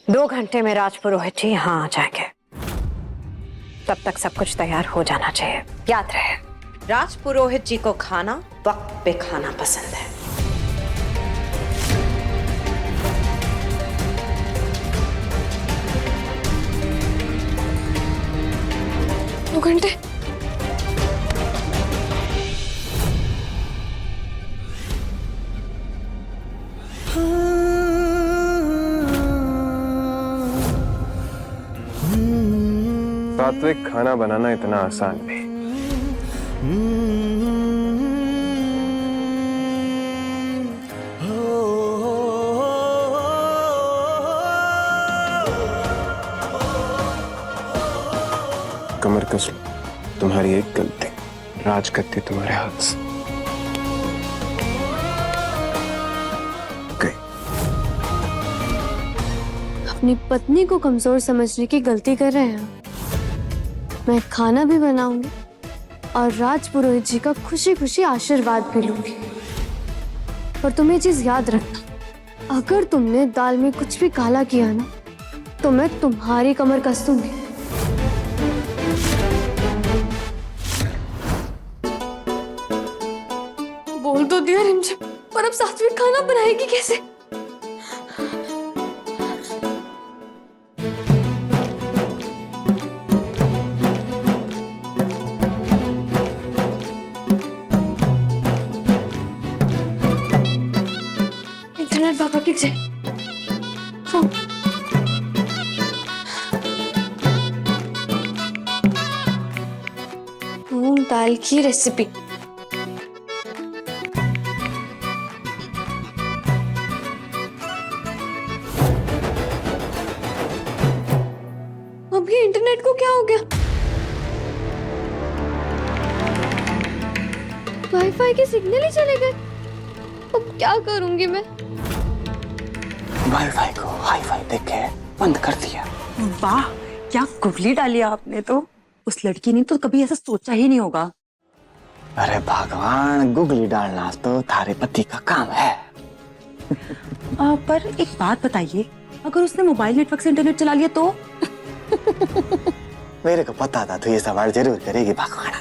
2 घंटे में राजपुरोहित जी यहाँ आ जाएंगे। तब तक सब कुछ तैयार हो जाना चाहिए। याद रहे, राजपुरोहित जी को खाना वक्त पे खाना पसंद है। दो घंटे? सात्विक खाना बनाना इतना आसान नहीं। कमर कस लो, तुम्हारी एक गलती, राजगद्दी तुम्हारे हाथ से गई। अपनी पत्नी को कमजोर समझने की गलती कर रहे हैं। मैं खाना भी बनाऊंगी और राजपुरोहित जी का खुशी खुशी आशीर्वाद भी लूंगी। और तुम्हें चीज याद रखना, अगर तुमने दाल में कुछ भी काला किया ना, तो मैं तुम्हारी कमर कस दूंगी। बोल तो दिया रिमझिम, पर अब सात्विक खाना बनाएगी कैसे? इंटरनेट बाबा की जय। फोन। मूंग दाल की रेसिपी। अभी इंटरनेट को क्या हो गया? वाईफाई के सिग्नल ही चले गए। अब क्या करूंगी मैं? वाईफाई को हाईफाई देख के बंद कर दिया। वाह, क्या गुगली डाली आपने तो। उस लड़की ने तो कभी ऐसा सोचा ही नहीं होगा। अरे भगवान, गुगली डालना तो थारे पति का काम है। पर एक बात बताइए, अगर उसने मोबाइल नेटवर्क से इंटरनेट चला लिया तो? मेरे को पता था तू ये सवाल जरूर करेगी भगवान।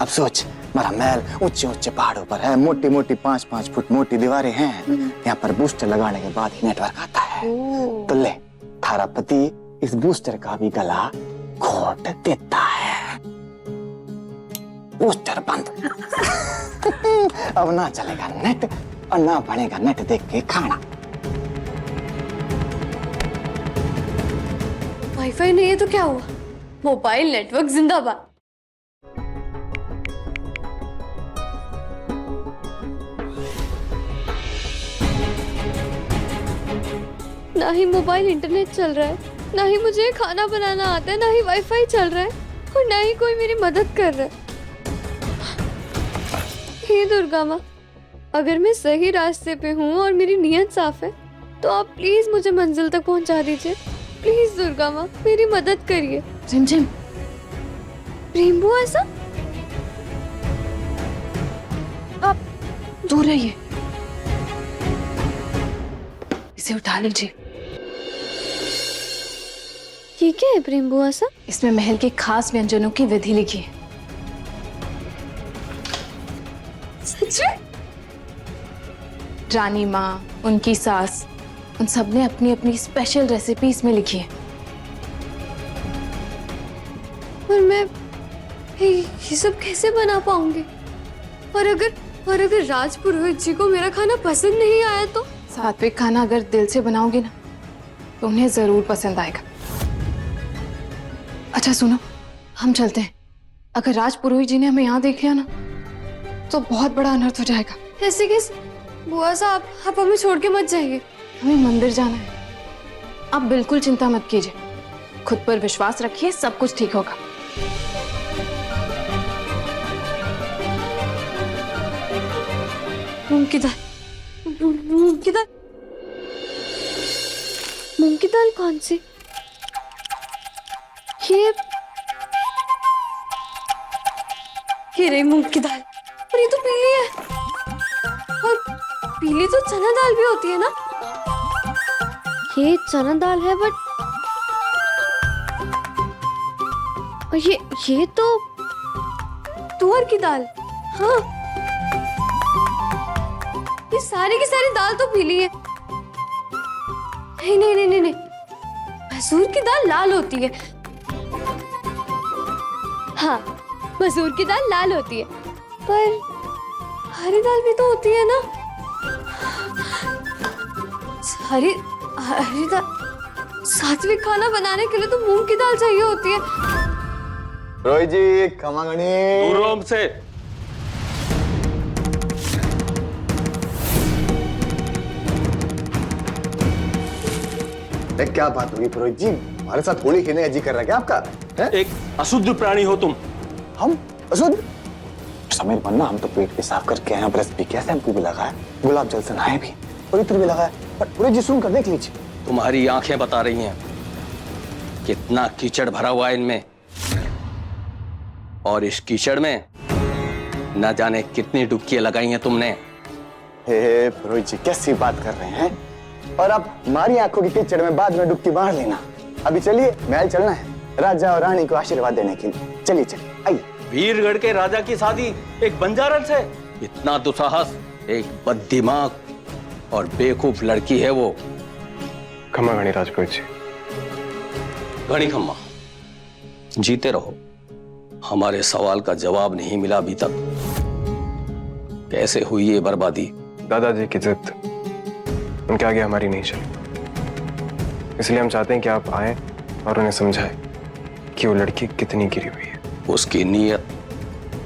अब सोच, हमारा महल ऊंचे ऊंचे पहाड़ों पर है, मोटी मोटी 5-5 फुट मोटी दीवारें हैं। यहाँ पर बूस्टर लगाने के बाद ही नेटवर्क आता है। तो ले, थारा पति इस बूस्टर का भी गला घोट देता है। बूस्टर बंद। अब ना चलेगा नेट और ना बनेगा नेट देख के खाना। वाईफाई नहीं है तो क्या हुआ? मोबाइल नेटवर्क जिंदाबाद। ना ही मोबाइल इंटरनेट चल रहा है, ना ही मुझे खाना बनाना आता है, ना ही वाईफाई चल रहा है, और ना ही कोई मेरी मदद कर रहा है। हे दुर्गा माँ, अगर मैं सही रास्ते पे हूँ और मेरी नीयत साफ है, तो आप प्लीज मुझे मंजिल तक पहुँचा दीजिए। प्लीज दुर्गा माँ, मेरी मदद करिए। झिमझिम, प्रेम बुआ ऐसा? आप दूर रहिए, इसे उठा लीजिए। ये क्या है प्रेम बुआ सा? इसमें महल के खास व्यंजनों की विधि लिखी है। सच में? रानी माँ, उनकी सास, उन सब ने अपनी अपनी स्पेशल रेसिपी इसमें लिखी है। और मैं ये सब कैसे बना पाऊंगी? और अगर राजपुरोहित जी को मेरा खाना पसंद नहीं आया तो? सात्विक खाना अगर दिल से बनाओगे ना, तो उन्हें जरूर पसंद आएगा। अच्छा सुनो, हम चलते हैं। अगर राजपुरोहित जी ने हमें यहाँ देख लिया ना, तो बहुत बड़ा अनर्थ हो जाएगा। ऐसे कैसे? बुआ साहब, आप हमें छोड़ के मत जाइए। हमें मंदिर जाना है। आप बिल्कुल चिंता मत कीजिए, खुद पर विश्वास रखिए, सब कुछ ठीक होगा। मूंग की दाल, मूंग की दाल, मूंग की दाल कौन सी? ये रही मूंग की दाल। और ये तो पीली है। और पीली तो चना दाल भी होती है ना? ये चना दाल है बट ये तो तुअर की दाल। हाँ, ये सारी की सारी दाल तो पीली है। नहीं नहीं नहीं नहीं नहीं, मसूर की दाल लाल होती है। हाँ, मसूर की दाल लाल होती है, पर हरी दाल भी तो होती है ना। हरी हरी दाल, सात्विक खाना बनाने के लिए तो मूंग की दाल चाहिए होती है। रोहित जी खमागणी दूर से। क्या बात होगी पुरोहित जी, हमारे साथ होली खेलने का जी कर रहा है क्या आपका है? एक अशुद्ध प्राणी हो तुम। हम अशुद्ध? समीर बनना, हम तो पेट भी साफ करके आए, ब्रश भी किया, शैम्पू भी लगाया, गुलाब जल से नहाए भी और इत्र भी लगाया, पर पुरोहित जी सुनकर देख लीजिए। तुम्हारी आंखें बता रही हैं कितना कीचड़ भरा हुआ है इनमें, और इस कीचड़ में न जाने कितनी डुबकियां लगाई हैं तुमने। हे पुरोहित जी कैसी बात कर रहे हैं, और अब हमारी आंखों की कीचड़ में बाद में डुबकी मार लेना। अभी चलिए, महल चलना है राजा और रानी को आशीर्वाद देने के लिए। चलिए चलिए आइए। वीरगढ़ के राजा की शादी एक बंजारन से, इतना दुस्साहस, एक बददिमाग और बेवकूफ लड़की है वो। खम्मा घड़ी राजपूत जी। घड़ी खम्मा, जीते रहो। हमारे सवाल का जवाब नहीं मिला अभी तक, कैसे हुई ये बर्बादी? दादाजी की जिद, उनके आगे हमारी नहीं चली, इसलिए हम चाहते हैं कि आप आए और उन्हें समझाएं कि वो लड़की कितनी गिरी हुई है। उसकी नीयत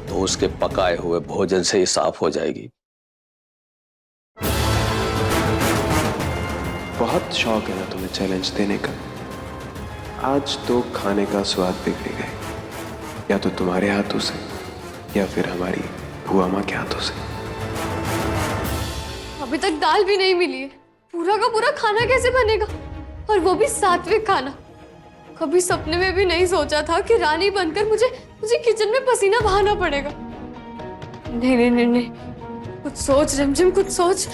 तो उसके पकाए हुए भोजन से ही साफ हो जाएगी। बहुत शौक है ना तुम्हें चैलेंज देने का। आज तो खाने का स्वाद बिगड़ गए, या तो तुम्हारे हाथों से या फिर हमारी बुआ माँ के हाथों से। अभी तक दाल भी नहीं मिली है, पूरा का पूरा खाना कैसे बनेगा, और वो भी सात्विक खाना। कभी सपने में भी नहीं सोचा था कि रानी बनकर मुझे किचन में पसीना बहाना पड़ेगा। नहीं नहीं नहीं नहीं, कुछ सोच रिमझिम, कुछ सोच।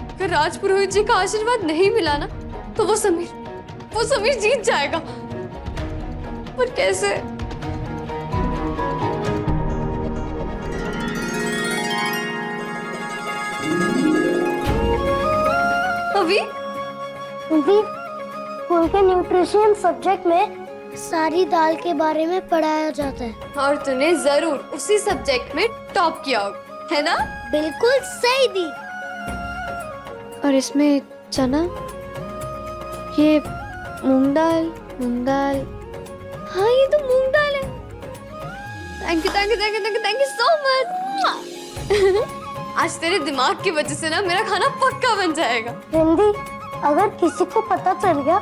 अगर राजपुरोहित जी का आशीर्वाद नहीं मिला ना, तो वो समीर जीत जाएगा। पर कैसे? अभी स्कूल के न्यूट्रिशन सब्जेक्ट में सारी दाल के बारे में पढ़ाया जाता है। और तूने जरूर उसी सब्जेक्ट में टॉप किया होगा, है ना? बिल्कुल सही दी। और इसमें चना, ये मूंग दाल। हाँ, ये तो मूंग दाल है। Thank you so much. आज तेरे दिमाग की वजह से ना मेरा खाना पक्का बन जाएगा। रिंदी, अगर किसी को पता चल गया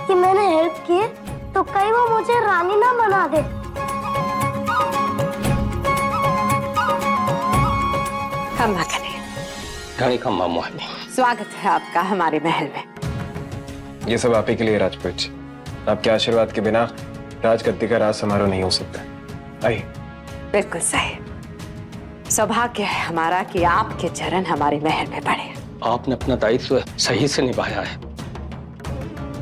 कि मैंने हेल्प की है, तो कहीं वो मुझे रानी ना बना दे। खम्मा करें। घड़ी खम्मा मोहिनी, स्वागत है आपका हमारे महल में। ये सब आप ही के लिए राजपूत जी। आपके आशीर्वाद के बिना राजगद्दी का राज समारोह नहीं हो सकता। आइए। बिल्कुल सही। सौभाग्य है हमारा कि आपके चरण हमारे महल में पड़े। आपने अपना दायित्व सही से निभाया है।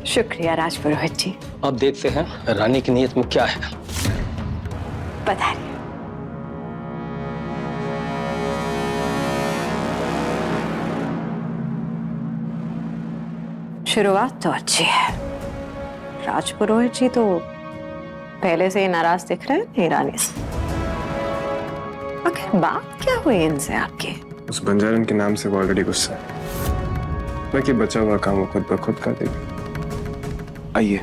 शुक्रिया राजपुरोहित जी। अब देखते हैं रानी की नीयत में क्या है। पधारिए। शुरुआत तो अच्छी है। राजपुरोहित जी तो पहले से ही नाराज दिख रहे हैं रानी से। आखिर बात क्या हुई इनसे आपकी? उस बंजारन के नाम से वो ऑलरेडी गुस्सा है, बाकी बचा हुआ काम वो खुद ब खुद कर देगी। आइए।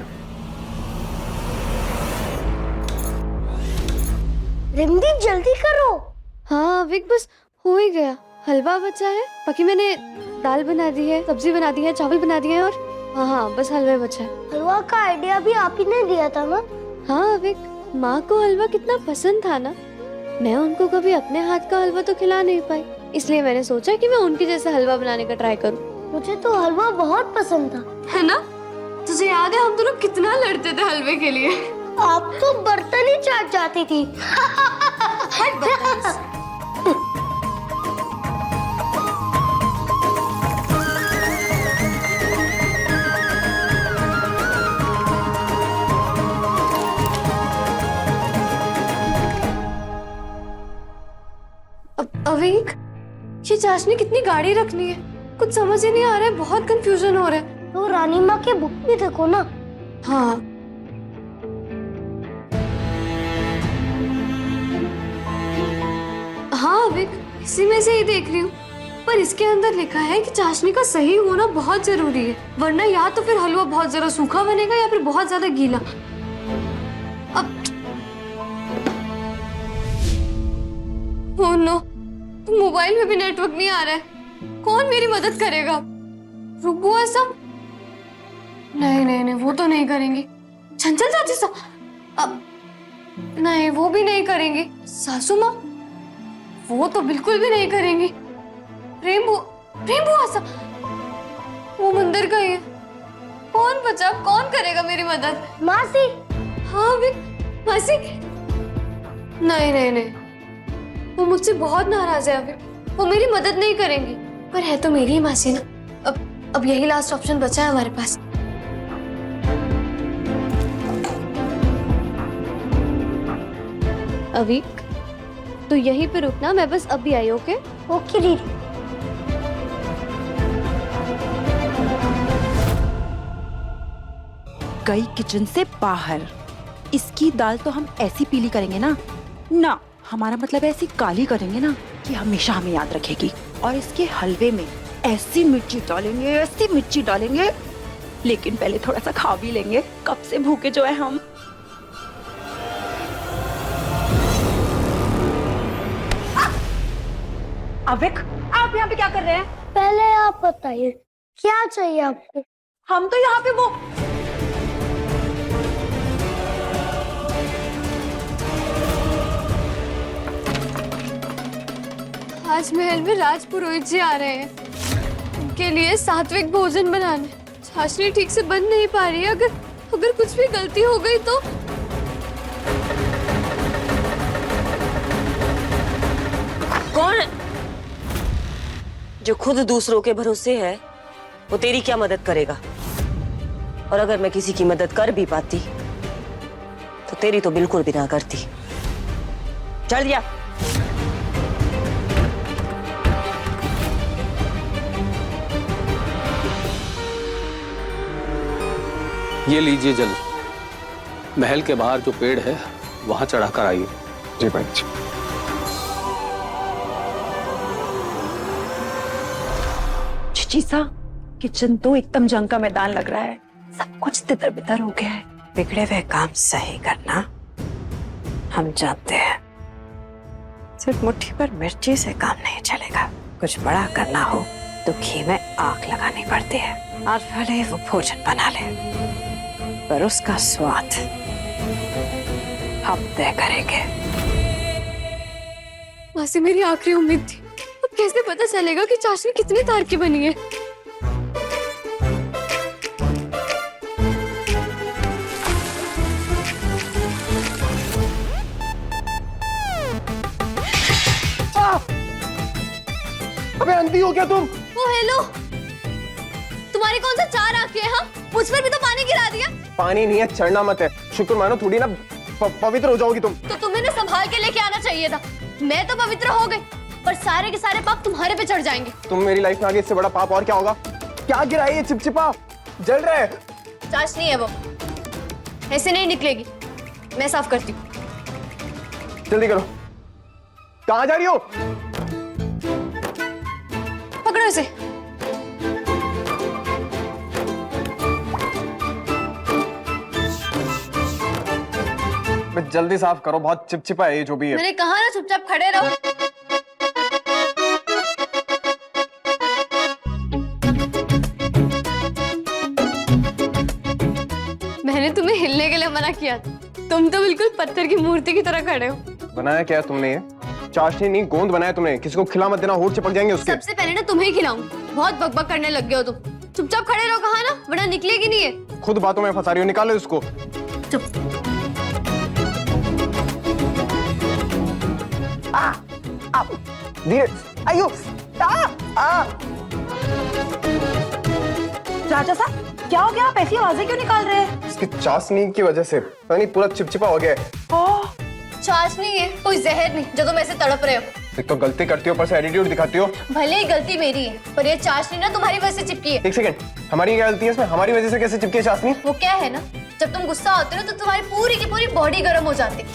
रिंदी जल्दी करो। हाँ विक, बस हो ही गया। हलवा बचा है, बाकी मैंने दाल बना दी है, सब्जी बना दी है, चावल बना दिए हैं, और हाँ बस हलवा बचा है। हलवा का आइडिया भी आप ही ने दिया था ना? हाँ विक, माँ को हलवा कितना पसंद था ना। मैं उनको कभी अपने हाथ का हलवा तो खिला नहीं पाई, इसलिए मैंने सोचा कि मैं उनकी जैसा हलवा बनाने का ट्राई करूँ। मुझे तो हलवा बहुत पसंद था। है ना? तुझे याद है हम दोनों कितना लड़ते थे हलवे के लिए? आप तो बर्तन ही चाट जाती थी। अवीक, ये चाशनी कितनी गाढ़ी रखनी है, कुछ समझ ही नहीं आ रहा है, बहुत कंफ्यूजन हो रहा है। तो रानी माँ के बुक भी देखो ना। हाँ, हाँ अवीक, इसी में से ही देख रही हूँ, पर इसके अंदर लिखा है कि चाशनी का सही होना बहुत जरूरी है, वरना या तो फिर हलवा बहुत ज्यादा सूखा बनेगा या फिर बहुत ज्यादा गीला। अब ओह नो, मोबाइल में भी नेटवर्क नहीं आ रहा है, कौन मेरी मदद करेगा? रुको ऐसा, नहीं नहीं नहीं, वो तो नहीं करेंगी। चंचल चाची सा, अब नहीं, वो भी नहीं करेंगी। सासू माँ, वो तो बिल्कुल भी नहीं करेंगी। प्रेम बुआ सा, वो मंदिर का ही है। कौन बचा, कौन करेगा मेरी मदद? मासी। हाँ भी, मासी, नहीं नहीं नहीं, वो मुझसे बहुत नाराज है अभी, वो मेरी मदद नहीं करेंगी। पर है तो मेरी ही मासी ना। अब यही लास्ट ऑप्शन बचा है हमारे पास। अवीक, तो यहीं पे रुकना, मैं बस अभी आई। ओके ओके दीदी। गई किचन से बाहर। इसकी दाल तो हम ऐसी पीली करेंगे ना, ना हमारा मतलब ऐसी काली करेंगे ना कि हमेशा हमें याद रखेगी। और इसके हलवे में ऐसी मिर्ची डालेंगे, ऐसी मिर्ची डालेंगे, लेकिन पहले थोड़ा सा खा भी लेंगे, कब से भूखे जो है हम। अविक, आप यहाँ पे क्या कर रहे हैं? पहले आप बताइए क्या चाहिए आपको? हम तो यहाँ पे वो आज महल में राजपुरोहित जी आ रहे हैं, उनके लिए सात्विक भोजन बनाने। चाशनी ठीक से बन नहीं पा रही है, अगर कुछ भी गलती हो गई तो। कौन जो खुद दूसरों के भरोसे है, वो तेरी क्या मदद करेगा? और अगर मैं किसी की मदद कर भी पाती तो तेरी तो बिल्कुल भी ना करती। चल दिया। ये लीजिए जल, महल के बाहर जो पेड़ है वहां चढ़ाकर आइए। जी पंडित जी। चीचा, किचन तो एकदम जंग का मैदान लग रहा है, सब कुछ तितर बितर हो गया है। बिगड़े हुए काम सही करना हम जानते हैं, सिर्फ मुट्ठी पर मिर्ची से काम नहीं चलेगा। कुछ बड़ा करना हो तो घी में आग लगानी पड़ती है, और भले वो भोजन बना ले, पर उसका स्वाद हम तय करेंगे। मासी, मेरी आखिरी उम्मीद थी, अब कैसे पता चलेगा कि चाशनी कितनी तार की बनी है? अबे अंधी हो क्या तुम? ओ हेलो, तुम्हारी कौन सा चार आंखें हैं? हाँ, मुझ पर भी तो पानी गिरा दिया। पानी नहीं है, चढ़ना मत है। शुक्र मानो, थोड़ी ना पवित्र हो जाओगी तुम। तो तुम्हें ना संभाल के लेके आना चाहिए था। मैं तो पवित्र हो गई, पर सारे के सारे पाप तुम्हारे पे चढ़ जाएंगे। तुम मेरी लाइफ में आगे इससे बड़ा पाप और क्या होगा? क्या गिरा है ये चिपचिपा? जल रहा है। चाशनी है वो, ऐसे नहीं निकलेगी, मैं साफ करती हूँ। जल्दी करो। कहाँ जा रही हो? पकड़ो इसे। जल्दी साफ करो, बहुत चिपचिपा है ये जो भी है। मैंने कहा ना चुपचाप खड़े रहो। मैंने तुम्हें हिलने के लिए मना किया था, तुम तो बिल्कुल पत्थर की मूर्ति की तरह खड़े हो। बनाया क्या है तुमने? ये चाशनी नहीं, गोंद बनाया तुमने। किसी को खिला मत देना, होठ चिपक जाएंगे उसके। सबसे पहले ना तुम्हें ही खिलाऊं, बहुत बकबक करने लग गए हो तुम। चुपचाप खड़े रहो, कहा ना, वरना निकलेगी नहीं है। खुद बातों में फंसा रही हो, निकालो इसको। चुप। धीरे। आयो। चाचा साहब, क्या हो गया? आप ऐसी आवाजें क्यों निकाल रहे हैं? इसकी चाशनी की वजह से पता नहीं पूरा चिपचिपा हो गया है। चाशनी है, कोई जहर नहीं जो तुम ऐसे तड़प रहे हो। एक तो गलती करती हो, पर से एटीट्यूड दिखाती हो। भले ही गलती मेरी है, पर ये चाशनी ना तुम्हारी वजह से चिपकी है। एक सेकंड, हमारी क्या गलती है इसमें? हमारी वजह से कैसे चिपकी है चाशनी? वो क्या है ना, जब तुम गुस्सा होते हो तो तुम्हारी पूरी की पूरी बॉडी गर्म हो जाती है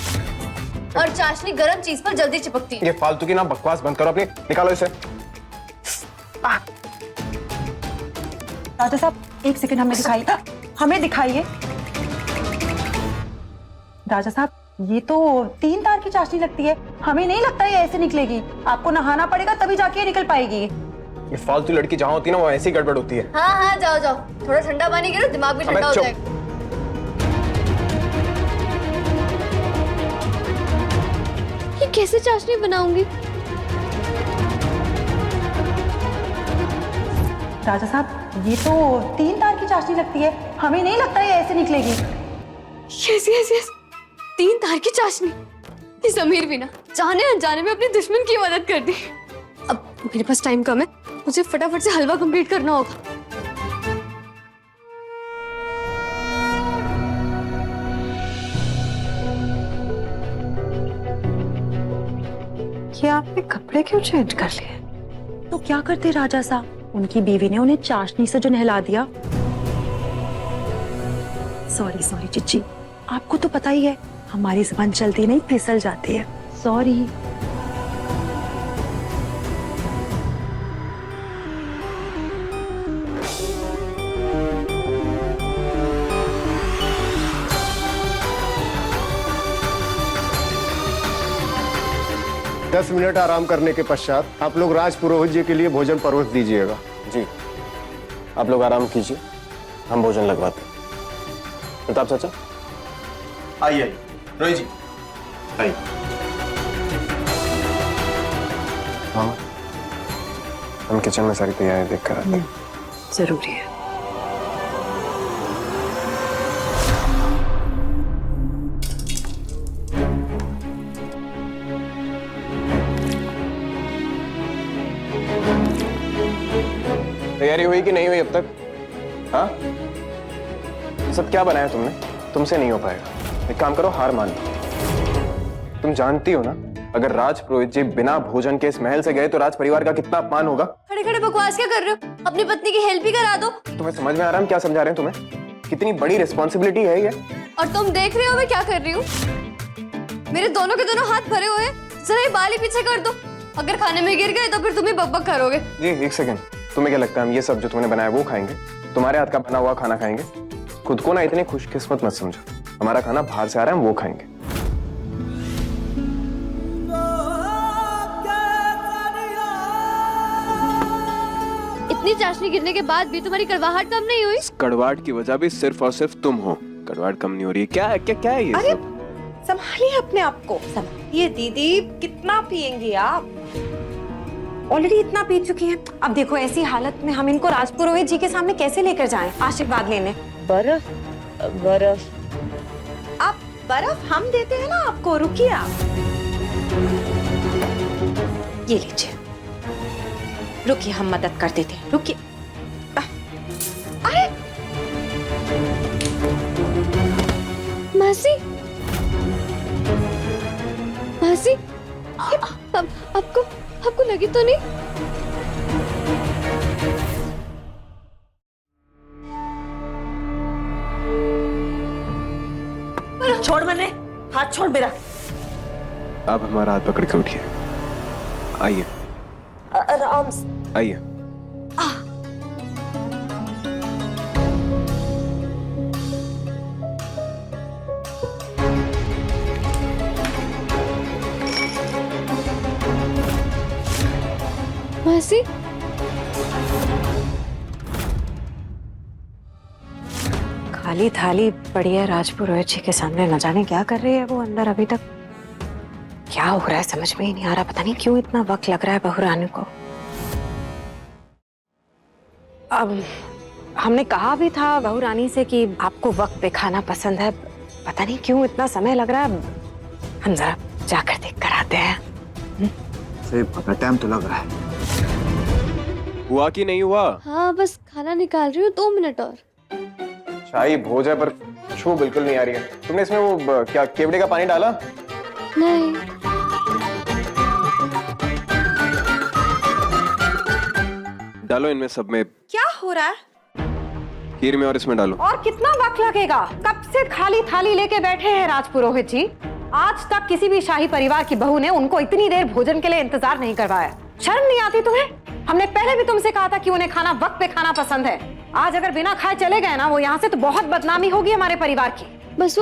और चाशनी गर्म चीज पर जल्दी चिपकती है। ये फालतू की ना बकवास बंद करो अपनी, निकालो इसे। राजा साहब एक सेकंड हमें दिखाइए। राजा साहब ये तो 3 तार की चाशनी लगती है, हमें नहीं लगता ये ऐसे निकलेगी। आपको नहाना पड़ेगा तभी जाके ये निकल पाएगी। ये फालतू लड़की जहाँ होती है ना, वो ऐसी गड़बड़ होती है। हाँ हाँ, जाओ जाओ, थोड़ा ठंडा पानी गिरो, दिमाग भी ठंडा हो चुप। जाएगा। ये कैसे चाशनी बनाऊंगी? राजा साहब ये तो 3 तार की चाशनी लगती है, हमें नहीं लगता ये ऐसे निकलेगी। यस यस यस, 3 तार की चाशनी। ये समीर भी ना जाने अनजाने में अपने दुश्मन की मदद कर दी। अब मेरे पास टाइम कम है, मुझे फटाफट से हलवा कंप्लीट करना होगा। ये आपने कपड़े क्यों चेंज कर लिए? तो क्या करते राजा साहब, उनकी बीवी ने उन्हें चाशनी से जो नहला दिया। सॉरी सॉरी चिच्ची, आपको तो पता ही है हमारी जुबान चलती नहीं फिसल जाती है। सॉरी। दस मिनट आराम करने के पश्चात आप लोग राज पुरोहित जी के लिए भोजन परोस दीजिएगा। जी, आप लोग आराम कीजिए, हम भोजन लगवाते हैं। प्रताप चाचा आइए रोहित जी, आइए। हाँ, हम किचन में सारी तैयारी देख कर आते हैं। जरूरी है। तैयारी हुई कि नहीं हुई अब तक? हाँ, ये सब क्या बनाया तुमने? तुमसे नहीं हो पाएगा। एक काम करो, हार मान लो। तुम जानती हो ना, अगर राज पुरोहित जी बिना भोजन के इस महल से गए तो राज परिवार का कितना अपमान होगा। खड़े खड़े बकवास क्या कर रहे हो? अपनी पत्नी की हेल्प ही करा दो। तुम्हें समझ में आ रहा है हम क्या समझा रहे हैं तुम्हें? कितनी बड़ी रिस्पॉन्सिबिलिटी है ये। और तुम देख रहे हो मैं क्या कर रही हूँ? मेरे दोनों के दोनों हाथ भरे हुए हैं, जरा ये बाल ही पीछे कर दो। अगर खाने में गिर गए तो फिर तुम ही बकबक करोगे। जी एक सेकंड, तुम्हें क्या लगता है हम ये सब जो तुमने बनाया वो खाएंगे? तुम्हारे हाथ का बना हुआ खाना खाएंगे? खुद को ना इतनी खुशकिस्मत मत समझो, हमारा खाना बाहर से आ रहा है, हम वो खाएंगे। इतनी चाशनी गिरने के बाद भी तुम्हारी कड़वाहट कम नहीं हुई? इस कड़वाहट की वजह भी सिर्फ और सिर्फ तुम हो। कड़वाहट कम नहीं हो रही है। क्या क्या क्या है ये अरे सब? संभालिए अपने आप को, संभालिए दीदी। कितना पियेंगी आप? ऑलरेडी इतना पी चुकी हैं। अब देखो ऐसी हालत में हम इनको राज पुरोहित जी के सामने कैसे लेकर जाएं आशीर्वाद लेने? बर्फ बर्फ आप बर्फ हम देते हैं ना आपको, रुकिए आप। ये लीजिए, रुकिए हम मदद कर देते हैं, रुकिए। अरे मासी, मासी, आपको लगी तो नहीं? छोड़ मैंने, हाथ छोड़ मेरा। आप हमारा हाथ पकड़ के उठिए। आइए आराम से। आइए। मासी, खाली थाली पड़ी है राज पुरोहित जी के सामने, न जाने क्या कर रही है वो अंदर अभी तक। क्या हो रहा है समझ में ही नहीं आ रहा, पता नहीं क्यों इतना वक्त लग रहा है बहू रानी को। अब हमने कहा भी था बहू रानी से कि आपको वक्त पे खाना पसंद है, पता नहीं क्यों इतना समय लग रहा है। हम जरा जाकर देख कर आते हैं। सही पता, टाइम तो लग रहा है। हुआ कि नहीं हुआ? हाँ बस खाना निकाल रही हूँ, 2 मिनट और। शाही भोज है पर खुशबू बिल्कुल नहीं आ रही है। तुमने इसमें वो क्या केवड़े का पानी डाला? नहीं। डालो इनमें सब में, क्या हो रहा है? खीर में और इसमें डालो। और कितना वक्त लगेगा? कब से खाली थाली लेके बैठे हैं राजपुरोहित जी। आज तक किसी भी शाही परिवार की बहू ने उनको इतनी देर भोजन के लिए इंतजार नहीं करवाया। शर्म नहीं आती तुम्हें? हमने पहले भी तुमसे कहा था कि उन्हें खाना वक्त पे खाना पसंद है। आज अगर बिना खाए चले गए ना वो यहाँ से, तो बहुत बदनामी होगी हमारे परिवार की। बस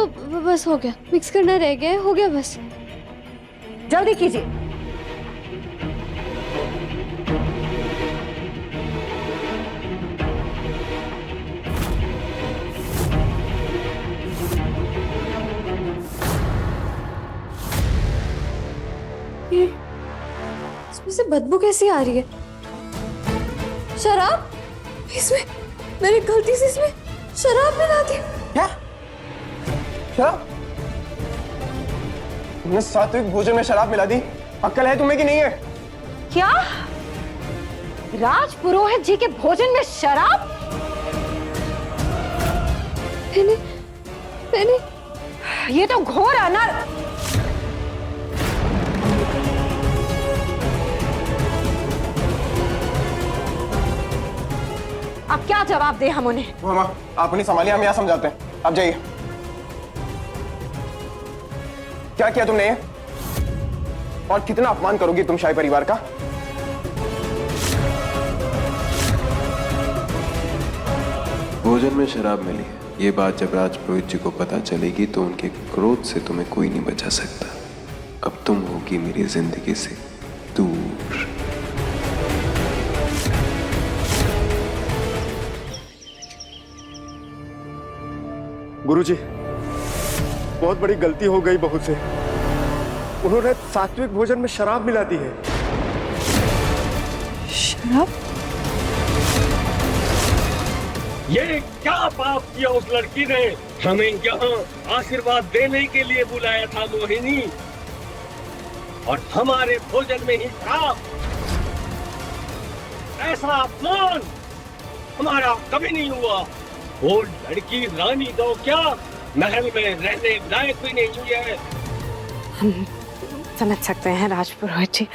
हो गया, मिक्स करना रह गया, हो गया बस। जल्दी कीजिए। इसमें से बदबू कैसी आ रही है? शराब? इसमें मैंने गलती से इसमें शराब मिला दी। क्या? तुमने सात्विक भोजन में शराब मिला दी? अक्ल है तुम्हें कि नहीं है? क्या? राजपुरोहित जी के भोजन में शराब? मैंने ये तो घोर अनर्थ। अब क्या जवाब दे हम उन्हें? मामा आप नहीं संभालिए, हम यहाँ समझाते हैं, आप जाइए। क्या किया तुमने ये? और कितना अपमान करोगी तुम शाही परिवार का? भोजन में शराब मिली है, ये बात जब राजपुरोहित जी को पता चलेगी तो उनके क्रोध से तुम्हें कोई नहीं बचा सकता। अब तुम होगी मेरी जिंदगी से दूर। गुरुजी, बहुत बड़ी गलती हो गई बहू से। उन्होंने सात्विक भोजन में शराब मिला दी है। शराब? ये क्या पाप किया उस लड़की ने? हमें यहाँ आशीर्वाद देने के लिए बुलाया था मोहिनी, और हमारे भोजन में ही शराब। ऐसा अपमान हमारा कभी नहीं हुआ। वो लड़की रानी तो क्या महल में रहने लायक भी नहीं हुई है। हम समझ सकते हैं राजपुरोहित जी,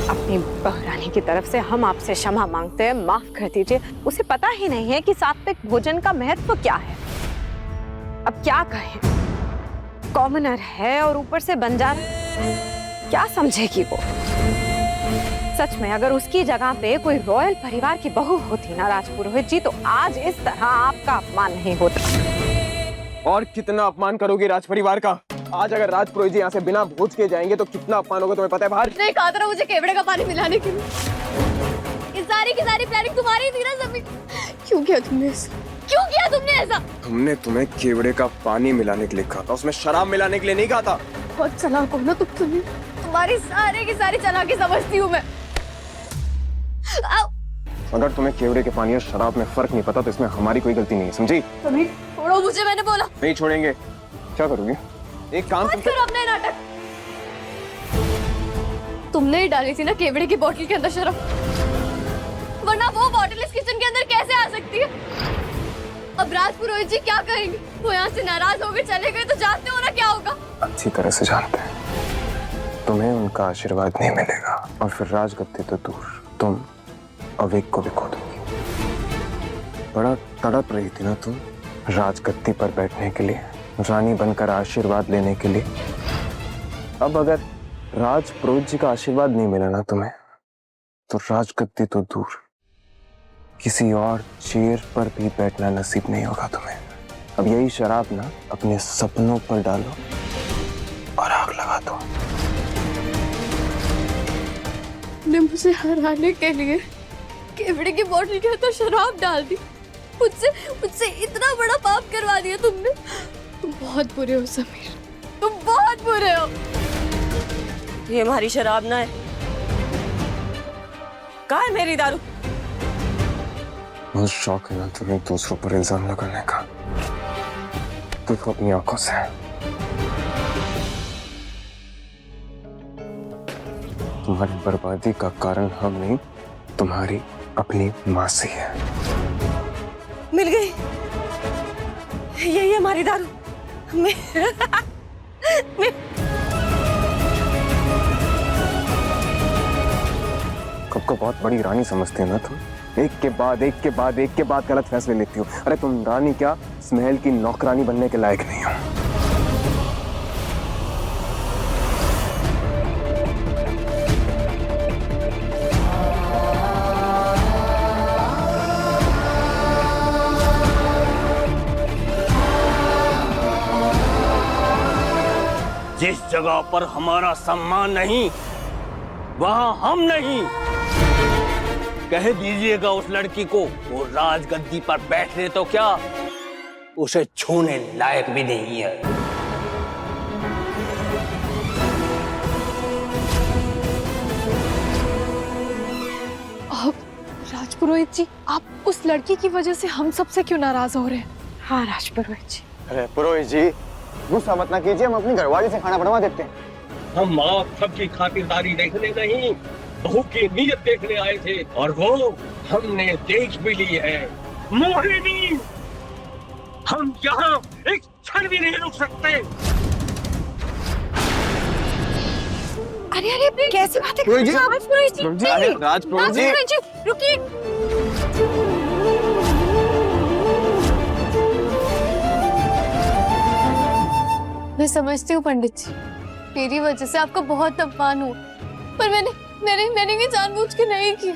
अपनी बहुरानी की तरफ से हम आपसे क्षमा मांगते हैं, माफ कर दीजिए। उसे पता ही नहीं है कि सात्विक भोजन का महत्व क्या है। अब क्या कहें, कॉमनर है और ऊपर से बंजारा, क्या समझेगी वो? सच में अगर उसकी जगह पे कोई रॉयल परिवार की बहू होती ना राजपुरोहित जी, तो आज इस तरह आपका अपमान नहीं होता। और कितना अपमान करोगी राज परिवार का? आज अगर राजपुरोहित जी यहाँ से बिना भोज के जाएंगे तो कितना अपमान होगा तुम्हें पता है? बाहर नहीं कहा था मुझे केवड़े का पानी मिलाने के लिए। ये सारी की सारी प्लानिंग तुम्हारी ही थी ना सभी। क्यों किया तुमने ऐसा? क्यों किया तुमने ऐसा? हमने तुम्हें केवड़े का पानी मिलाने के लिए कहा था, उसमें शराब मिलाने के लिए नहीं कहा था। बहुत चालाक हो ना तुम। तुम्हारी सारी की सारी चालाकी समझती हूँ मैं। अगर तुम्हें केवड़े के पानी और शराब में फर्क नहीं पता तो इसमें हमारी कोई गलती नहीं है, समझी? छोड़ो मुझे, मैंने बोला। नहीं छोड़ेंगे। क्या करोगे? एक काम करो अपने नाटक। तुमने ही डाली थी ना केवड़े की बोतल के अंदर शराब, वरना वो बोतल इस किचन के अंदर कैसे आ सकती है? अब राजपुरोहित जी क्या कहेंगे? वो यहाँ से नाराज होकर चले गए तो जानते हो ना क्या होगा? अच्छी तरह से जानते हैं। तुम्हें उनका आशीर्वाद नहीं मिलेगा और फिर राजगद्दी तो दूर, तुम अवेक को भी खो दोगी। बड़ा तड़प रही थी ना तुम राजगद्दी पर बैठने के लिए, रानी बनकर आशीर्वाद लेने के लिए। अब अगर राजपुरोहित जी का आशीर्वाद नहीं मिला ना तुम्हें, तो राजगद्दी तो दूर, किसी और चेयर पर भी बैठना नसीब नहीं होगा तुम्हें। अब यही शराब ना अपने सपनों पर डालो और आग लगा दो। ने मुझे हराने के लिए केवड़े की बोतल के अंदर शराब डाल दी। मुझसे इतना बड़ा पाप करवा दिया तुमने। तुम बहुत बुरे हो समीर, तुम बहुत बुरे हो। ये हमारी शराब ना है। कहाँ है मेरी दारू? बहुत शौक है ना तुम्हें दूसरों पर इल्जाम लगाने का। देखो अपनी आंखों से। तुम्हारी बर्बादी का कारण हम नहीं, तुम्हारी अपनी माँ से है। मिल गई, यही हमारी दारू। कब को बहुत बड़ी रानी समझते हो ना तुम। एक के बाद एक के बाद एक के बाद गलत फैसले लेती हो। अरे तुम रानी क्या, इस महल की नौकरानी बनने के लायक नहीं हो। जिस जगह पर हमारा सम्मान नहीं, वहां हम नहीं। कह दीजिएगा उस लड़की को, वो राजगद्दी पर बैठने तो क्या, उसे छूने लायक भी नहीं है। राजपुरोहित जी, आप उस लड़की की वजह से हम सबसे क्यों नाराज हो रहे हैं? हाँ राजपुरोहित जी। अरे पुरोहित जी, गुस्सा मत ना कीजिए, हम अपनी घरवाली से खाना बनवा देते हैं। हम आप सबकी खातिरदारी देखने नहीं, बहू की नीयत देखने आए थे, और वो हमने देख भी ली है। मोहिनी, हम यहाँ एक क्षण भी नहीं रुक सकते। अरे अरे, कैसी बातें कर रहे हैं आप? राजपुरोहित जी, राजपुरोहित जी, रुकिए। मैं समझती हूँ पंडित जी, मेरी वजह से आपका बहुत अपमान हुआ, पर मैंने ये जानबूझ के नहीं की।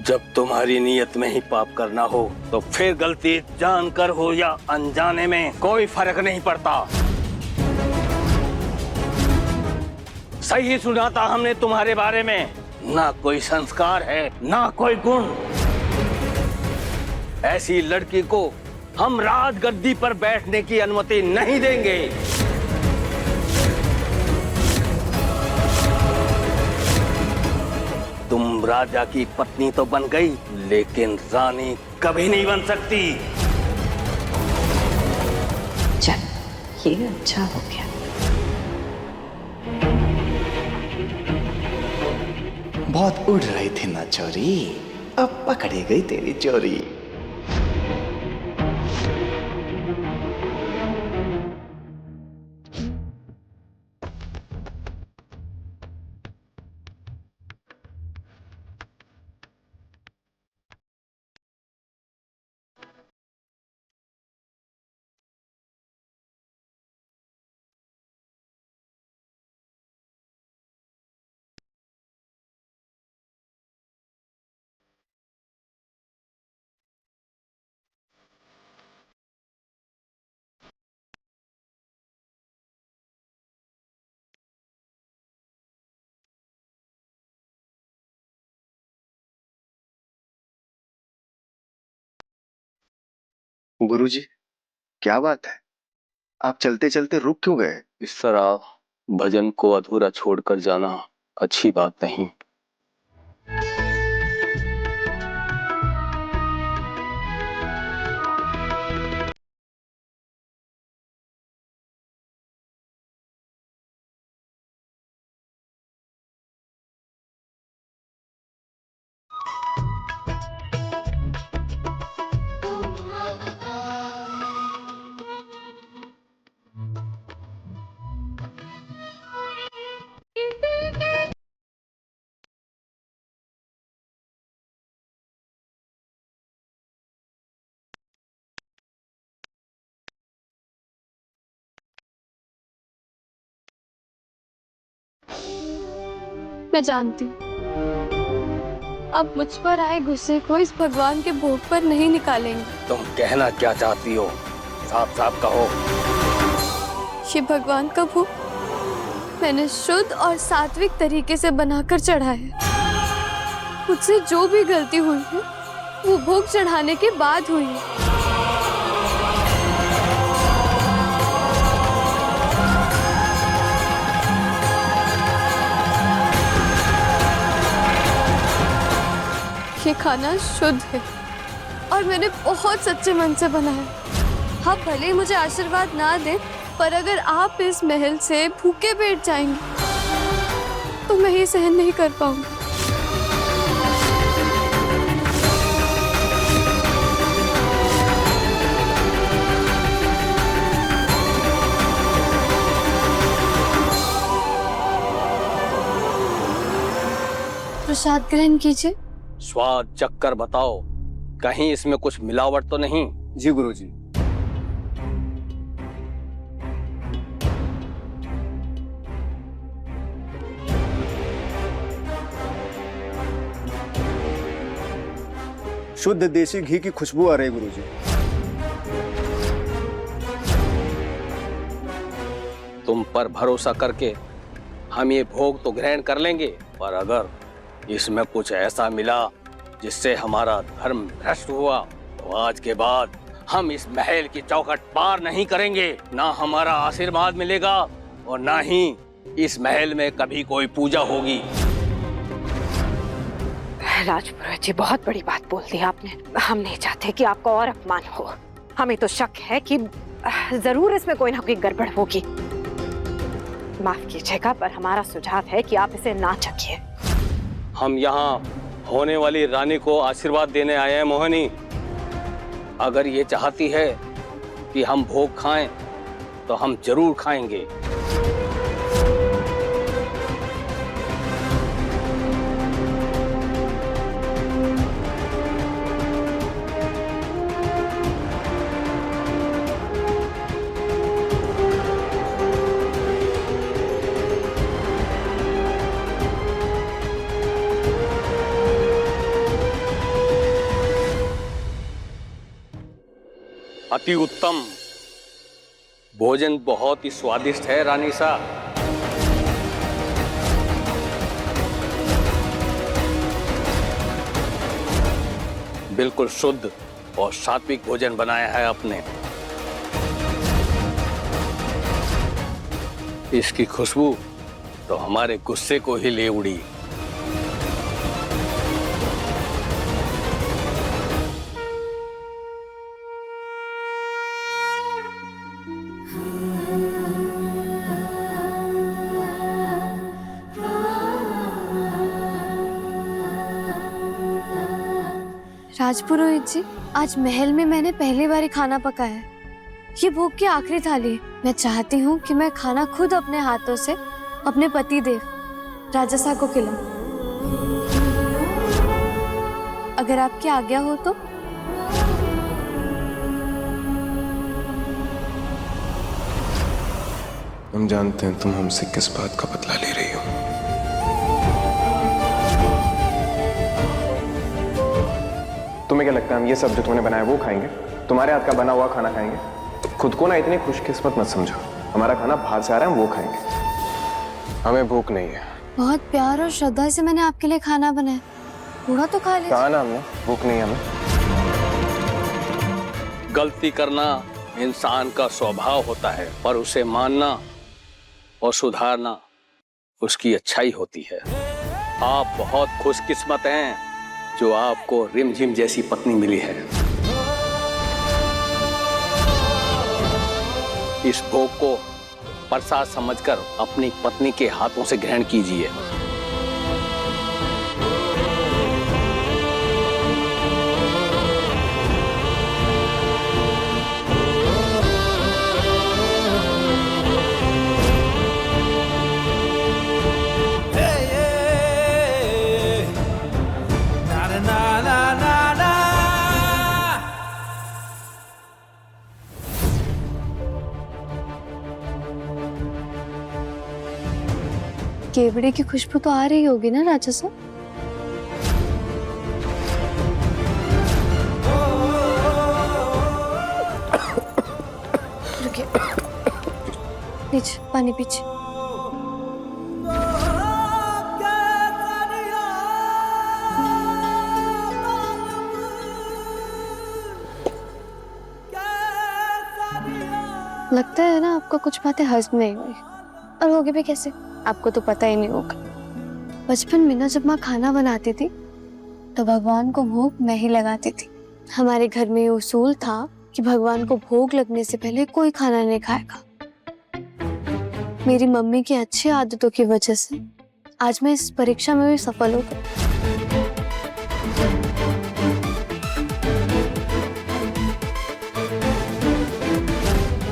जब तुम्हारी नीयत में ही पाप करना हो, तो फिर गलती जानकर हो या अनजाने में कोई फर्क नहीं पड़ता। सही सुना था हमने तुम्हारे बारे में, ना कोई संस्कार है ना कोई गुण। ऐसी लड़की को हम राजगद्दी पर बैठने की अनुमति नहीं देंगे। तुम राजा की पत्नी तो बन गई, लेकिन रानी कभी नहीं बन सकती। चल, ये अच्छा हो गया। बहुत उड़ रही थी ना चोरी, अब पकड़ी गई तेरी चोरी। गुरुजी, क्या बात है? आप चलते चलते रुक क्यों गए? इस तरह भजन को अधूरा छोड़कर जाना अच्छी बात नहीं। मैं जानती हूँ अब मुझ पर आए गुस्से को इस भगवान के भोग पर नहीं निकालेंगे। तुम कहना क्या चाहती हो? साफ साफ कहो। ये भगवान का भोग मैंने शुद्ध और सात्विक तरीके से बनाकर चढ़ाया है। मुझसे जो भी गलती हुई है वो भोग चढ़ाने के बाद हुई है। ये खाना शुद्ध है और मैंने बहुत सच्चे मन से बनाया। आप भले ही मुझे आशीर्वाद ना दें, पर अगर आप इस महल से भूखे पेट जाएंगे तो मैं ये सहन नहीं कर पाऊंगी। प्रसाद ग्रहण कीजिए। स्वाद चक्कर बताओ, कहीं इसमें कुछ मिलावट तो नहीं? जी गुरुजी। शुद्ध देसी घी की खुशबू आ रही है गुरुजी। तुम पर भरोसा करके हम ये भोग तो ग्रहण कर लेंगे, पर अगर इसमें कुछ ऐसा मिला जिससे हमारा धर्म भ्रष्ट हुआ तो आज के बाद हम इस महल की चौखट पार नहीं करेंगे। ना हमारा आशीर्वाद मिलेगा और ना ही इस महल में कभी कोई पूजा होगी। राजपुरोहित जी, बहुत बड़ी बात बोल दी आपने। हम नहीं चाहते कि आपको और अपमान हो। हमें तो शक है कि जरूर इसमें कोई ना कोई गड़बड़ होगी। माफ कीजिएगा, पर हमारा सुझाव है कि आप इसे ना चखिए। हम यहाँ होने वाली रानी को आशीर्वाद देने आए हैं मोहिनी। अगर ये चाहती है कि हम भोग खाएं तो हम जरूर खाएंगे। अति उत्तम। भोजन बहुत ही स्वादिष्ट है रानी साहब। बिल्कुल शुद्ध और सात्विक भोजन बनाया है आपने। इसकी खुशबू तो हमारे गुस्से को ही ले उड़ी। राजपुरोहित जी, आज महल में मैंने पहली बार खाना पकाया है। ये भोग की आखिरी थाली है। मैं चाहती हूँ कि मैं खाना खुद अपने हाथों से अपने पति देव राजा साहब को खिलाऊं। अगर आपकी आज्ञा हो तो। हम जानते हैं तुम हमसे किस बात का बदला ले रही हो। तुम्हें क्या लगता है हम ये सब जो तुमने बनाया वो खाएंगे? तुम्हारे हाथ का बना हुआ खाना खाएंगे? खुद को ना इतनी खुशकिस्मत मत समझो। हमारा खाना बाहर से आ रहा है, हम वो खाएंगे। हमें भूख नहीं है। बहुत प्यार और श्रद्धा से मैंने आपके लिए खाना बनाया, पूरा तो खा लिया। कहा ना हमने, भूख नहीं है हमें। गलती करना इंसान का स्वभाव होता है, पर उसे मानना और सुधारना उसकी अच्छाई होती है। आप बहुत खुशकिस्मत हैं जो आपको रिमझिम जैसी पत्नी मिली है। इस भोग को प्रसाद समझकर अपनी पत्नी के हाथों से ग्रहण कीजिए। केवड़े की खुशबू तो आ रही होगी ना राजा साहब? रुकिए, नीचे पानी पीछे। लगता है ना आपको कुछ बातें हजम नहीं हुई, और होगी भी कैसे, आपको तो पता ही नहीं होगा। बचपन में ना जब माँ खाना बनाती थी तो भगवान को भोग मैं ही लगाती थी। हमारे घर में ये उसूल था कि भगवान को भोग लगने से पहले कोई खाना नहीं खाएगा। मेरी मम्मी की अच्छी आदतों की वजह से आज मैं इस परीक्षा में भी सफल हो गई।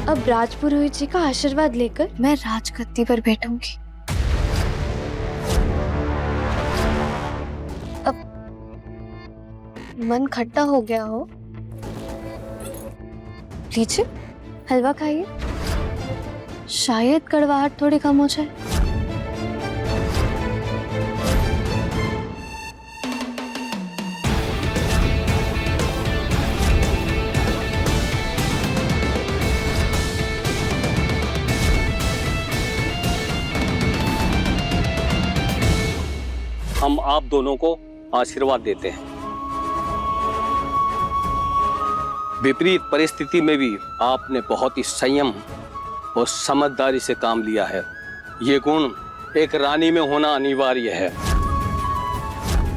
अब राजपुरोहित जी का आशीर्वाद लेकर मैं राजगद्दी पर बैठूंगी। मन खट्टा हो गया हो, लीजिए हलवा खाइए, शायद कड़वाहट थोड़ी कम हो जाए। हम आप दोनों को आशीर्वाद देते हैं। विपरीत परिस्थिति में भी आपने बहुत ही संयम और समझदारी से काम लिया है। ये गुण एक रानी में होना अनिवार्य है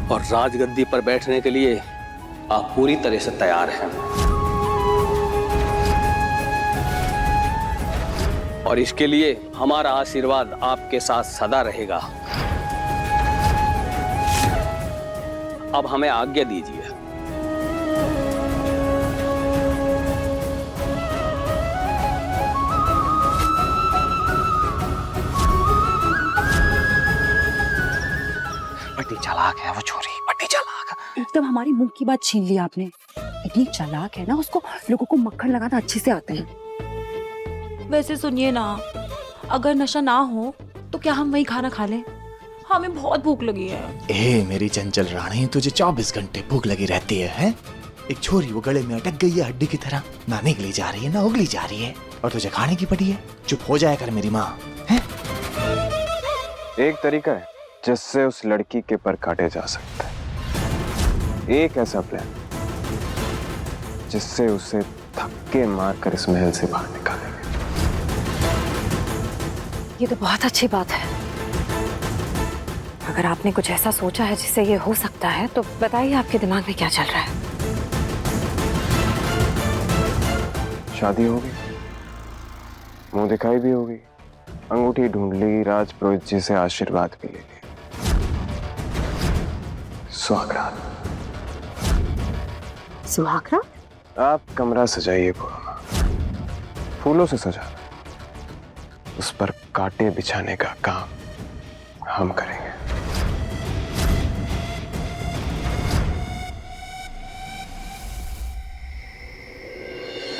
और राजगद्दी पर बैठने के लिए आप पूरी तरह से तैयार हैं। और इसके लिए हमारा आशीर्वाद आपके साथ सदा रहेगा। अब हमें आज्ञा दीजिए। बड़ी चालाक है वो छोरी, बड़ी चालाक। एकदम हमारी मुंह की बात छीन ली आपने। इतनी चालाक है ना, उसको लोगों को मक्खन लगाना अच्छे से आता है। वैसे सुनिए ना, अगर नशा ना हो तो क्या हम वही खाना खा लें? हमें बहुत भूख लगी है। ए मेरी चंचल रानी, तुझे 24 घंटे भूख लगी रहती है? एक छोरी वो गले में अटक गई है हड्डी की तरह, ना निकली जा रही है ना उगली जा रही है, और तुझे खाने की पड़ी है। चुप हो जाया कर मेरी माँ। एक तरीका है जिससे उस लड़की के पर काटे जा सकता है। एक ऐसा प्लान जिससे उसे धक्के मारकर इस महल से बाहर निकालेंगे। ये तो बहुत अच्छी बात है। अगर आपने कुछ ऐसा सोचा है जिससे ये हो सकता है तो बताइए आपके दिमाग में क्या चल रहा है? शादी होगी, मुंह दिखाई भी होगी, अंगूठी ढूंढ ली, राजपुरोहित जी से आशीर्वाद भी ले लिया, सुहागरात। सुहागरात? आप कमरा सजाइए पूरा, फूलों से सजा, उस पर कांटे बिछाने का काम हम करेंगे।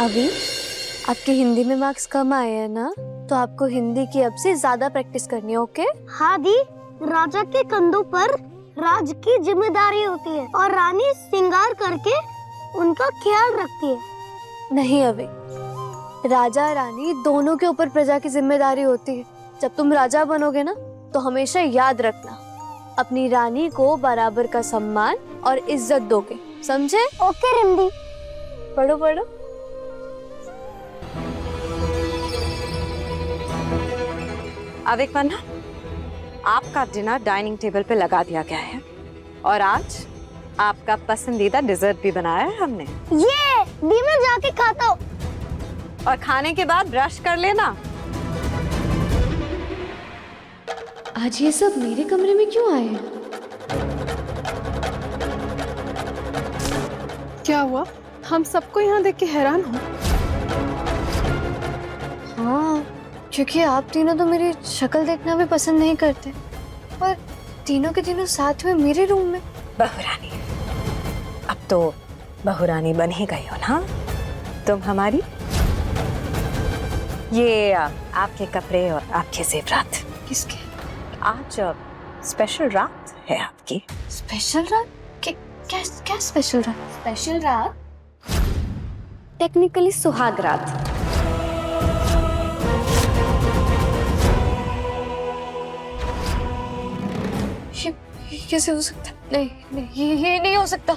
अभी आपके हिंदी में मार्क्स कम आए हैं ना, तो आपको हिंदी की अब से ज्यादा प्रैक्टिस करनी है, ओके? हाँ दी, राजा के कंधों पर राज की जिम्मेदारी होती है और रानी श्रृंगार करके उनका ख्याल रखती है। नहीं अभी, राजा रानी दोनों के ऊपर प्रजा की जिम्मेदारी होती है। जब तुम राजा बनोगे ना तो हमेशा याद रखना, अपनी रानी को बराबर का सम्मान और इज्जत दोगे, समझे? ओके रिमदी। पढ़ो पढ़ो। अविक वन्ना, आपका डिनर डाइनिंग टेबल पे लगा दिया गया है और आज आपका पसंदीदा डिजर्ट भी बनाया है हमने। ये दी मैं जाके खाता हूँ। और खाने के बाद ब्रश कर लेना। आज ये सब मेरे कमरे में क्यों आए हैं? क्या हुआ? हम सबको यहाँ देख के हैरान हो। हाँ, क्योंकि आप तीनों तो मेरी शक्ल देखना भी पसंद नहीं करते, पर तीनों के तीनों साथ में मेरे रूम में। बहुरानी, अब तो बहुरानी बन ही गई हो ना तुम हमारी। ये आपके कपड़े और आपके जेवरात। किसके? आज स्पेशल रात है आपकी। स्पेशल रात? क्या स्पेशल रात? स्पेशल रात टेक्निकली सुहाग रात। ये कैसे हो सकता? नहीं नहीं, ये नहीं हो सकता।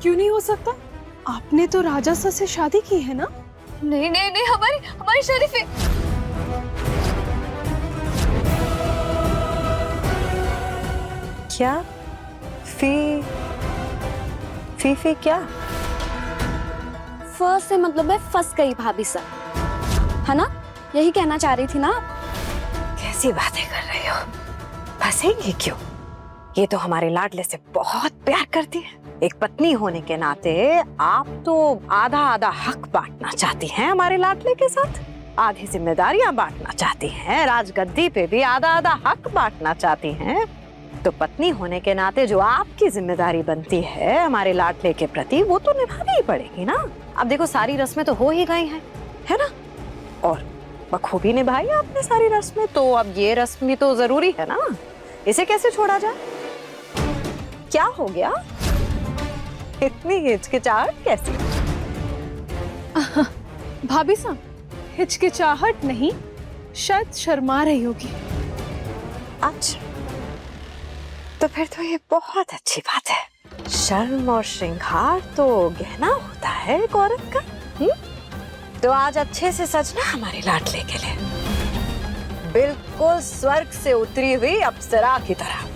क्यों नहीं हो सकता? आपने तो राजा सर से शादी की है ना? नहीं नहीं नहीं, हमारी शरीफे। क्या? फी क्या? फर्स्ट से मतलब है फंस गई भाभी सर, है ना? यही कहना चाह रही थी ना? कैसी बातें कर रही हो? फंसेंगी क्यों? ये तो हमारे लाडले से बहुत प्यार करती है। एक पत्नी होने के नाते आप तो आधा आधा हक बांटना चाहती हैं हमारे लाडले के साथ, आधी जिम्मेदारियां बांटना चाहती हैं, राजगद्दी पे भी आधा आधा हक बांटना चाहती हैं। तो पत्नी होने के नाते जो आपकी जिम्मेदारी बनती है हमारे लाडले के प्रति, वो तो निभानी ही पड़ेगी ना। अब देखो सारी रस्में तो हो ही गई हैं, है ना, और बखूबी निभाई आपने सारी रस्में, तो अब ये रस्म भी तो जरूरी है ना, इसे कैसे छोड़ा जाए? क्या हो गया, इतनी हिचकिचाहट कैसी? भाभी साहब, हिचकिचाहट नहीं, शायद शर्मा रही होगी। अच्छा, तो फिर तो ये बहुत अच्छी बात है। शर्म और श्रृंगार तो गहना होता है एक औरत का। तो आज अच्छे से सजना हमारे लाडले के लिए, बिल्कुल स्वर्ग से उतरी हुई अप्सरा की तरह।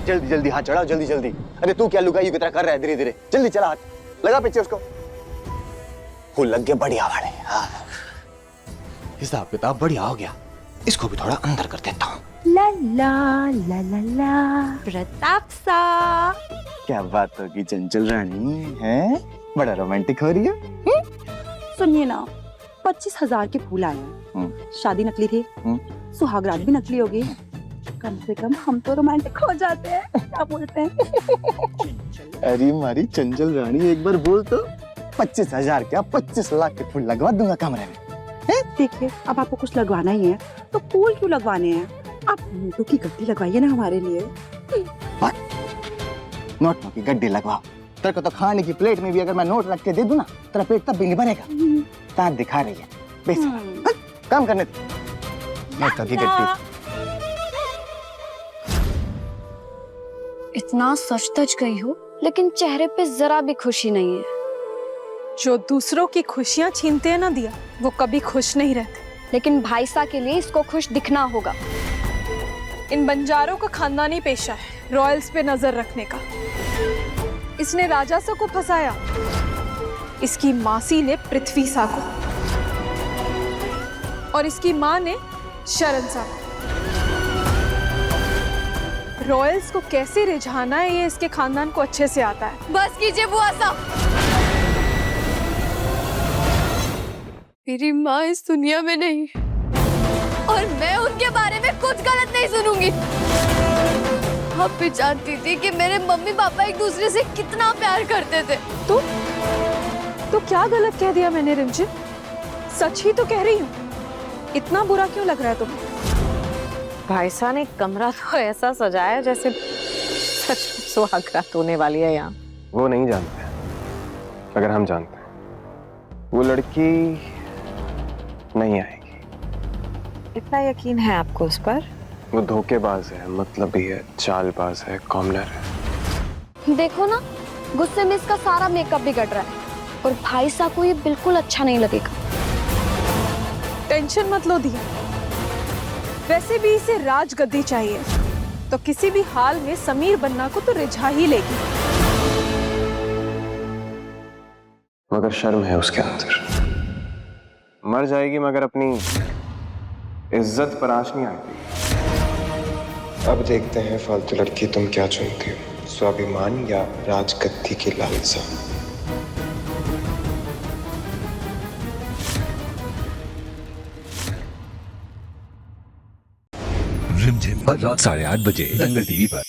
जल्दी जल्दी हाथ चढ़ाओ, जल्दी जल्दी। अरे तू क्या लुगाई की तरह कर रहा है? धीरे धीरे, जल्दी चला हाथ, लगा पीछे उसको। फूल लग गया, बढ़िया वाले। हाँ, हिसाब किताब बढ़िया हो गया। इसको भी थोड़ा अंदर कर देता हूँ। ला ला ला ला ला, प्रताप सा। क्या बात होगी चंचल रानी, है बड़ा रोमांटिक हो रही है। सुनिए ना, 25,000 के फूल आए हैं। शादी नकली थी, सुहागरात भी नकली होगी। कम से कम हम तो रोमांटिक हो जाते हैं, क्या बोलते हैं? अरे हमारी चंचल रानी, एक बार बोल तो 25,000 क्या 25 लाख के फूल लगवा दूंगा कमरे में। देखिए, अब आपको कुछ लगवाना ही है तो फूल क्यों लगवाने हैं? आप नोटों की गड्डी लगवाइए ना हमारे लिए। नोटों की गड्डी लगवाओ? तेरे को तो खाने की प्लेट में भी अगर मैं नोट रख के दे दूं ना, तेरा पेट तब भी नहीं भरेगा। दांत दिखा रही है, बेशरम। काम करने दे। नोटों की गड्डी। इतना सच तच गई हो, लेकिन चेहरे पे जरा भी खुशी नहीं है। जो दूसरों की खुशियां छीनते हैं ना दिया, वो कभी खुश नहीं रहते। लेकिन भाईसा के लिए इसको खुश दिखना होगा। इन बंजारों का खानदानी पेशा है रॉयल्स पे नजर रखने का। इसने राजासा को फंसाया, इसकी मासी ने पृथ्वी सा को, और इसकी माँ ने शरण सा को। रॉयल्स को कैसे रिझाना है ये इसके खानदान को अच्छे से आता है। बस कीजिए बुआ साहब, मेरी माँ इस दुनिया में नहीं और मैं उनके बारे में कुछ गलत नहीं सुनूंगी। अब भी जानती थी कि मेरे मम्मी पापा एक दूसरे से कितना प्यार करते थे। तो क्या गलत कह दिया मैंने रिमझिम? सच ही तो कह रही हूँ। इतना बुरा क्यों लग रहा है तुम्हें? भाई साहब ने कमरा तो ऐसा सजाया जैसे सच सुहागरात होने वाली है यहाँ। वो नहीं जानते, अगर हम जानते हैं वो लड़की नहीं आएगी। इतना यकीन है आपको उस पर? वो धोखेबाज है, मतलबी है, चालबाज है, कॉमनर है। देखो ना, गुस्से में इसका सारा मेकअप बिगड़ रहा है और भाई साहब को ये बिल्कुल अच्छा नहीं लगेगा। टेंशन मत लो दिया, वैसे भी इसे राजगद्दी चाहिए, तो किसी भी हाल में समीर बन्ना को तो रिझा ही लेगी। मगर शर्म है उसके अंदर। मर जाएगी मगर अपनी इज्जत पर आंच नहीं आएगी। अब देखते हैं फालतू लड़की तुम क्या चुनती हो, स्वाभिमान या राजगद्दी की लालसा। रिमझिम, रात 8:30 बजे दंगल टीवी पर।